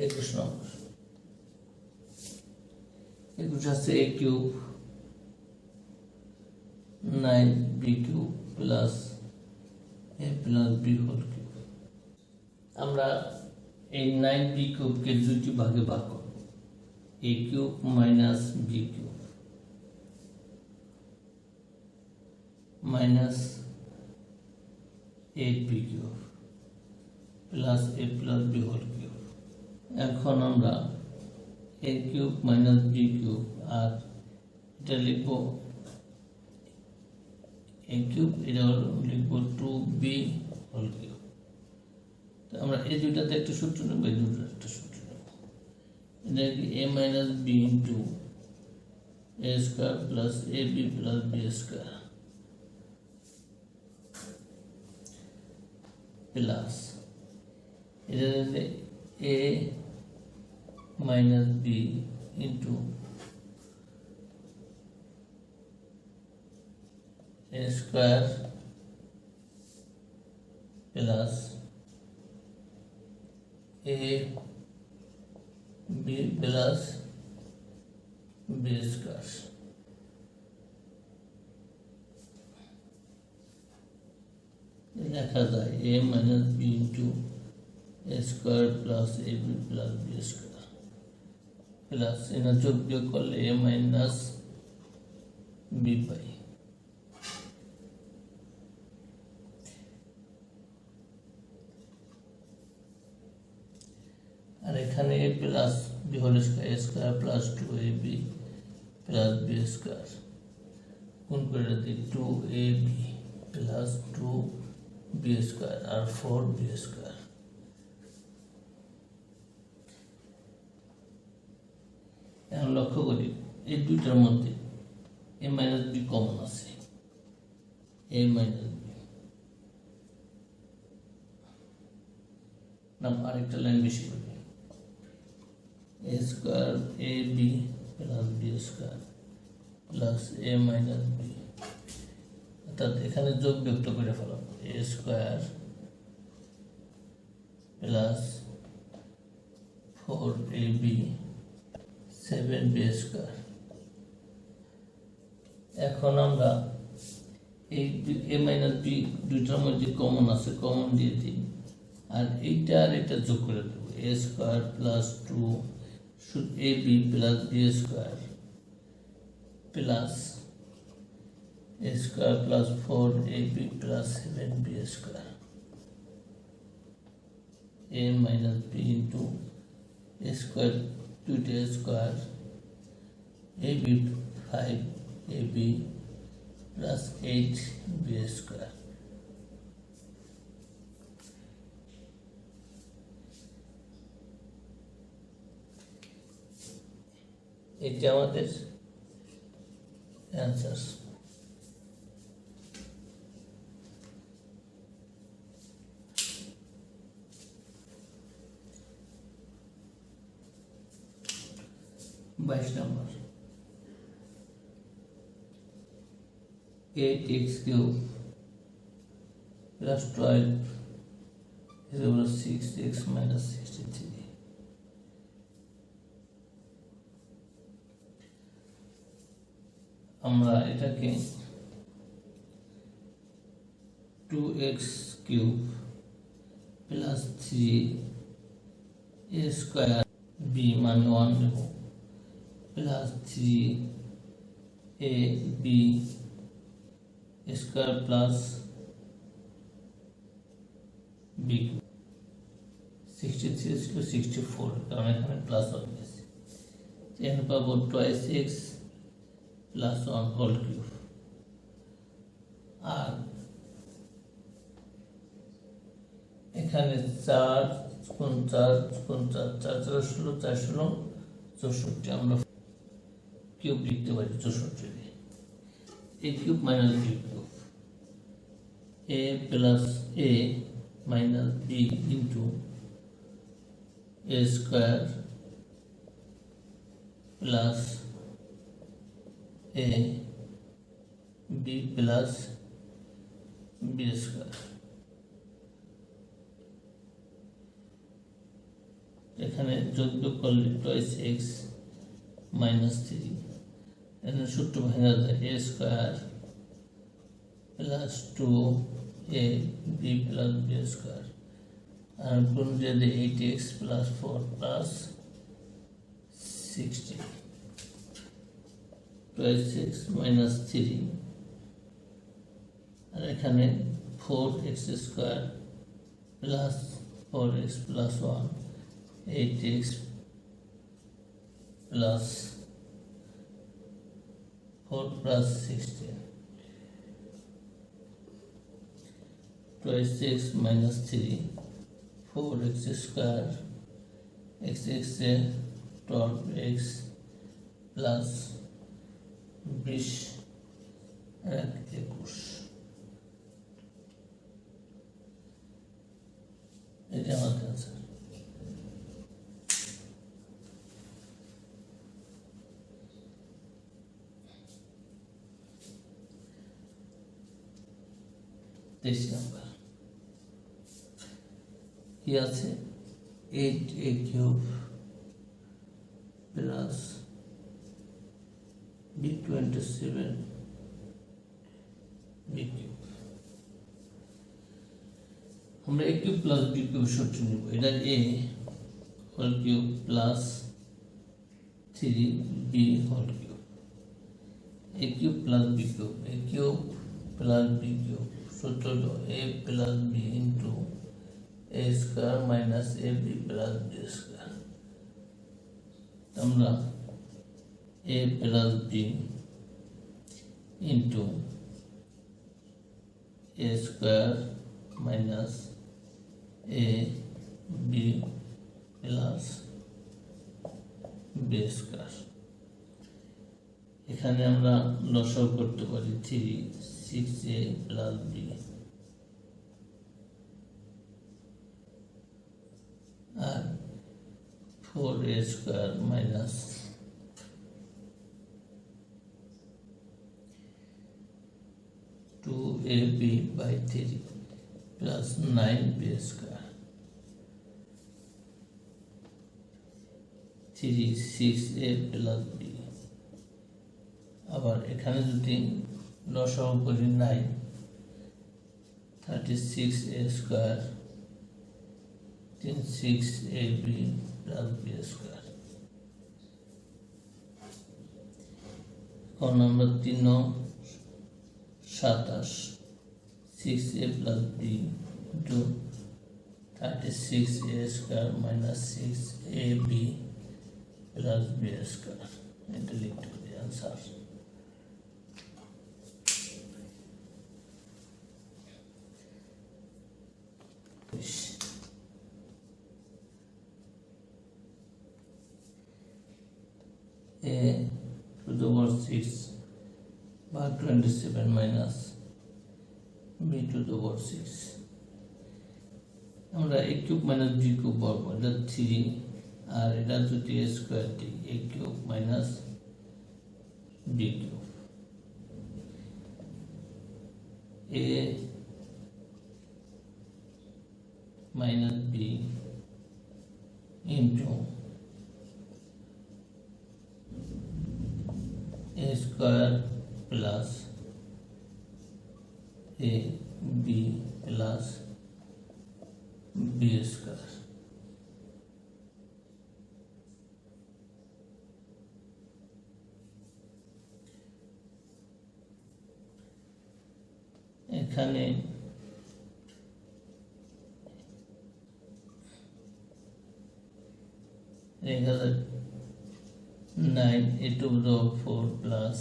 21 নম্বর। 21 আছে a cube 9b cube plus a plus b whole cube. আমরা এই 9b কিউবকে দুইটি ভাগে ভাগ করব, a cube minus b cube minus 8b cube plus a plus b whole cube. এখন আমরা a cube minus b cube আর এটা লিখব a কিউব, এটা লিখব 2b হোল কিউব। তো আমরা এই দুইটাতে একটা সূত্র নেব, এই দুইটাতে একটা সূত্র নেব। এটা কি a minus b into a square plus ab plus b square plus এটা a minus b into a square plus a b plus b square লেখা যায় a minus b into a square plus ab plus b square plus এরা যোগ বিয়োগ করলে a minus b পাই। আর এখানে a plus b whole square, a square plus 2ab plus b square গুণ করে দিই 2ab প্লাস 2b স্কয়ার আর 4b স্কয়ার। এখন লক্ষ্য করি এই দুইটার মধ্যে a মাইনাস b কমন আছে, a মাইনাস b নাম আরেকটা লাইন বেশি করি a square ab plus b square plus a minus b, অর্থাৎ এখানে যোগ বিয়োগ করে ফেলাম a square plus 4ab 7b square. এখন আমরা এই a মাইনাস b দুইটার মধ্যে কমন আছে, কমন দিয়ে দিই আর এইটা আর এটা যোগ করে দেব a square plus 2ab plus b square plus a square plus 4ab plus 7b square a minus b into a square দুইটা square ab 5ab plus 8b square. এটা আমাদের অ্যান্সার। বাইশ নম্বর 8x cube plus 12 is equal to 6x minus 63। আমরা এটাকে 2x cube plus 3a square b মানে 1 নেব plus 3ab square plus b 63 ছিল 64, কারণ এখানে প্লাস 1 আছে। এখানে পাবো 2x প্লাস 1 হোল কিউব আর এখানে 4 গুণ 4 গুণ 4 4 4 16 4 16 64, আমরা কিউব লিখতে পারি 64 দিয়ে। a cube minus b cube a plus a minus b into a square plus a b plus b square. এখানে যোগ করলে টয়েস এক্স মাইনাস 3, এখানে সূত্র ভেঙে যায় a square plus 2ab plus b square, আর গুণ দিয়ে দেয় 8x প্লাস 4 প্লাস 60 টয়েস এক্স মাইনাস 3, আর এখানে 4x square plus 4x plus 1 8x plus 4 plus 16 2x minus 3 4x square x 12x plus 20 21, এটা আমার অ্যান্সার। তেইশ নম্বর কি আছে 8a cube plus b27 b cube. আমরা a cube plus b cube সূত্র নিব, এটা a whole cube plus 3b whole cube, a cube plus b cube, a cube plus b cube সূত্র হলো a plus b into a square minus ab plus b square. আমরা a plus b into a square minus a b plus b square, এখানে আমরা লসাগু করতে পারি 6a plus b R 4a square minus 2ab by 3 plus 9b square 6a plus b। আবার এখানে যদি লসাগু করি 9 36a square 6ab plus b square. এখন আমরা 3 27 6a plus b into 36a square minus 6ab plus b square, এটা লিখতে পারি answer. a to the power 6 by 27 minus b to the power 6, আমরা a cube minus b cube পাবো, এটা 3 আর এটা যদি a স্কোয়ার দিই a cube minus b cube, a minus b into a square plus a b plus b square. এখানে রেখা 9 a to the 4 plus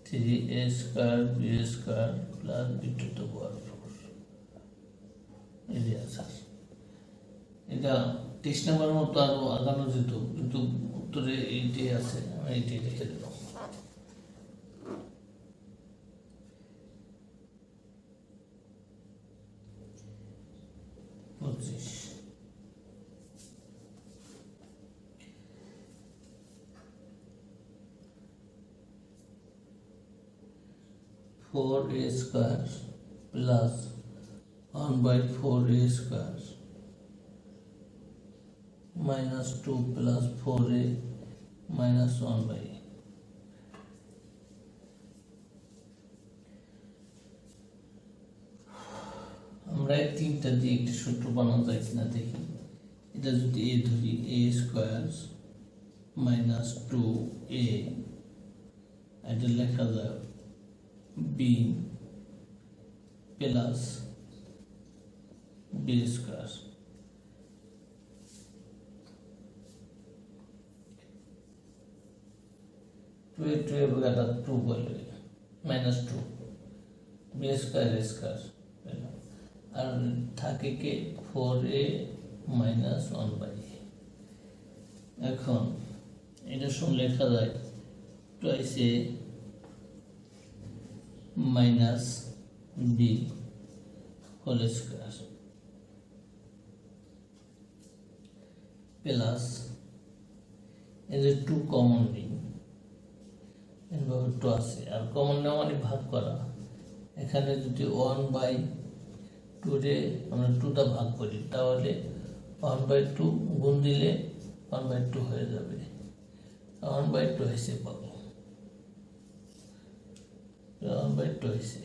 3a square b square plus b to the power 4, এর answer. এটা 23 নম্বর মতো আরো আগানো যেত, কিন্তু উত্তরে এইটাই আছে, আমি এইটাই লিখে দিলাম। Four a square plus 1/4a square minus 2 plus 4a minus 1 by আমরা এই তিনটা দিয়ে একটি সূত্র বানানো যায় কিনা দেখি। এটা যদি a ধরি, a স্কোয়ার মাইনাস 2a, এটা লেখা যায় b plus b square. Two a বলে 2 বলে মাইনাস 2 b স্কোয়ার আর থাকে কে 4a মাইনাস 1 বাই। এখন এটা শুন লেখা যায় twice a minus b whole square plus এই যে 2 কমন নিই, এভাবে 2 আছে আর কমন নেওয়া মানে ভাগ করা। এখানে যদি 1 বাই 2 রে আমরা 2টা ভাগ করি তাহলে 1 বাই 2 গুণ দিলে 1 বাই 2 হয়ে যাবে। 1 বাই 2 হয়েছে পাবো, 1 বাই 2 হয়েছে।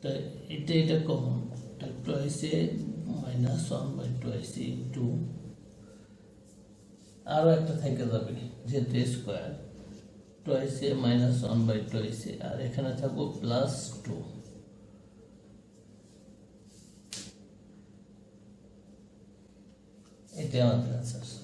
তাই এটা কমন, তো হয়েছে মাইনাস 1 বাই 2 হয়েছে 2, আরও একটা থেকে যাবে যেহেতু স্কোয়ার, 2 হয়েছে মাইনাস 1 বাই 2 হয়েছে আর এখানে থাকবো প্লাস 2। এটাই আমাদের আনসার।